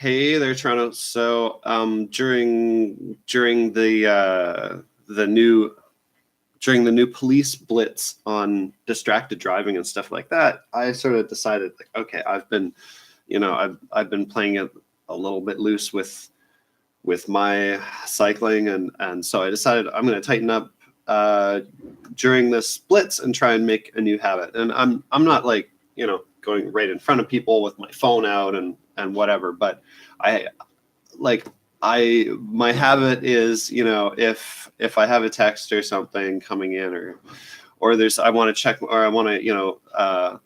Hey there, Toronto. So, during the new during the new police blitz on distracted driving and stuff like that, I sort of decided like, okay, I've been playing it a little bit loose with my cycling, and so I decided I'm going to tighten up during this blitz and try and make a new habit. And I'm not like going right in front of people with my phone out and whatever, but I like my habit is, if I have a text or something coming in, or there's I want to check, or I want to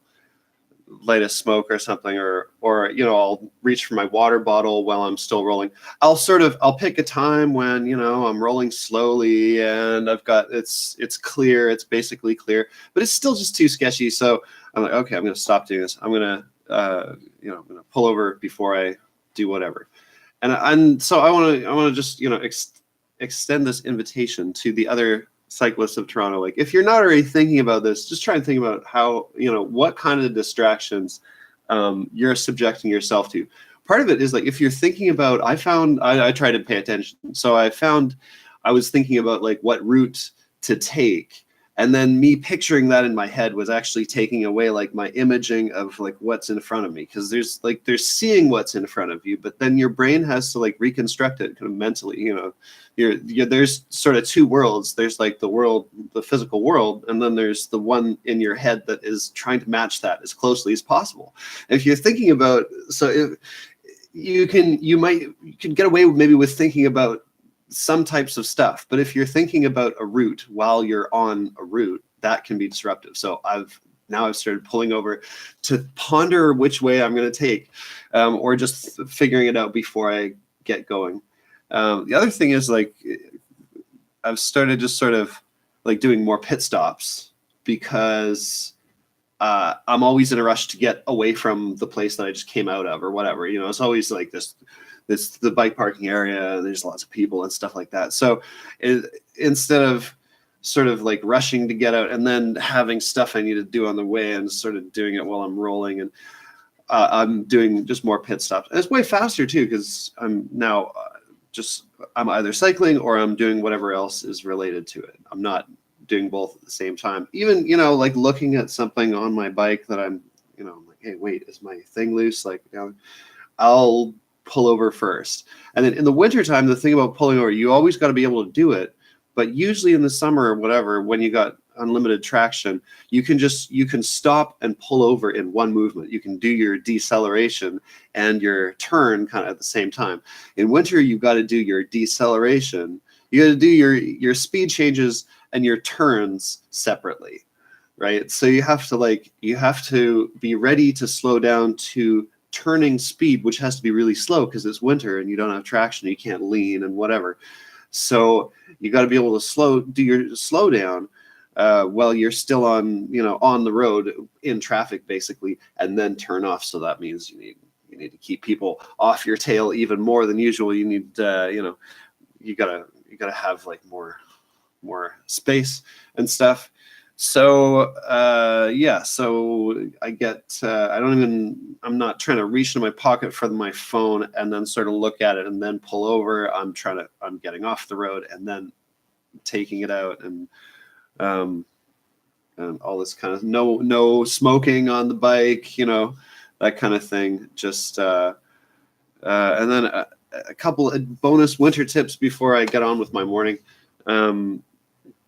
light a smoke or something, or I'll reach for my water bottle while I'm still rolling. I'll pick a time when I'm rolling slowly and I've got it's clear, it's basically clear, but it's still just too sketchy. So I'm like, okay, I'm going to stop doing this. I'm going to I'm going to pull over before I do whatever. And so I want to just extend this invitation to the other cyclists of Toronto. Like, if you're not already thinking about this, just try and think about how what kind of distractions you're subjecting yourself to. Part of it is, like, if you're thinking about, I try to pay attention, so I was thinking about like what route to take. And then me picturing that in my head was actually taking away like my imaging of like what's in front of me, because there's seeing what's in front of you, but then your brain has to like reconstruct it kind of mentally. There's sort of two worlds. There's like the physical world, and then there's the one in your head that is trying to match that as closely as possible. If you're thinking about, so if you can get away maybe with thinking about some types of stuff, but if you're thinking about a route while you're on a route, that can be disruptive. So I've started pulling over to ponder which way I'm going to take, or just figuring it out before I get going. The other thing is, like, I've started just sort of like doing more pit stops, because I'm always in a rush to get away from the place that I just came out of or whatever. It's always like the bike parking area. There's lots of people and stuff like that. So instead of sort of like rushing to get out and then having stuff I need to do on the way and sort of doing it while I'm rolling, and I'm doing just more pit stops. And it's way faster too, because I'm now I'm either cycling or I'm doing whatever else is related to it. I'm not doing both at the same time. Even, like looking at something on my bike that I'm like, hey, wait, is my thing loose? Like, I'll pull over first. And then in the wintertime, the thing about pulling over, you always got to be able to do it. But usually in the summer or whatever, when you got unlimited traction, you can stop and pull over in one movement. You can do your deceleration and your turn kind of at the same time. In winter, you've got to do your deceleration. You got to do your speed changes and your turns separately, right? So you have to be ready to slow down to turning speed, which has to be really slow because it's winter and you don't have traction, you can't lean and whatever. So you got to be able to do your slow down while you're still on the road in traffic, basically, and then turn off. So that means you need to keep people off your tail even more than usual. You need you gotta have like more space and stuff. So so I get I'm not trying to reach in my pocket for my phone and then sort of look at it and then pull over. I'm getting off the road and then taking it out, and all this kind of no smoking on the bike, that kind of thing. Just and then a couple of bonus winter tips before I get on with my morning.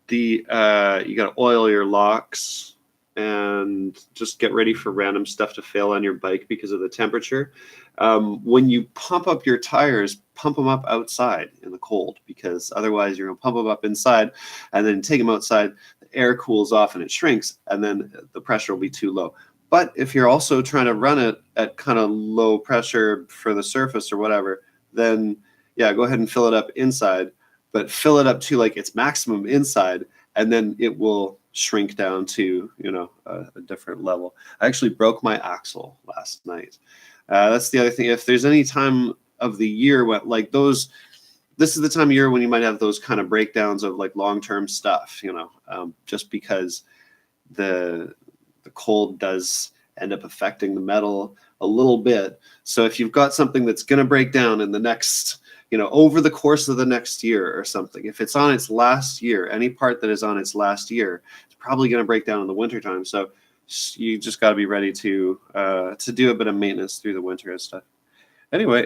You got to oil your locks and just get ready for random stuff to fail on your bike because of the temperature. When you pump up your tires, pump them up outside in the cold, because otherwise you're going to pump them up inside and then take them outside. The air cools off and it shrinks, and then the pressure will be too low. But if you're also trying to run it at kind of low pressure for the surface or whatever, then go ahead and fill it up inside. But fill it up to like its maximum inside, and then it will shrink down to a different level. I actually broke my axle last night. That's the other thing. If there's any time of the year when this is the time of year when you might have those kind of breakdowns of like long-term stuff. Just because the cold does end up affecting the metal a little bit. So if you've got something that's going to break down in the next, over the course of the next year or something, if it's on its last year, any part that is on its last year, it's probably going to break down in the wintertime. So you just got to be ready to do a bit of maintenance through the winter and stuff. Anyway,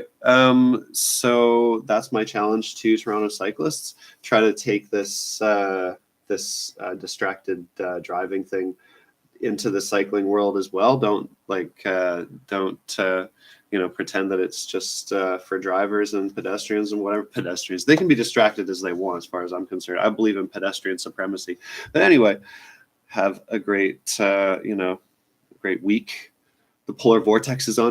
so that's my challenge to Toronto cyclists. Try to take this distracted driving thing into the cycling world as well. Don't pretend that it's just for drivers and pedestrians and whatever. Pedestrians, they can be distracted as they want, as far as I'm concerned. I believe in pedestrian supremacy. But anyway, have a great great week. The polar vortex is on.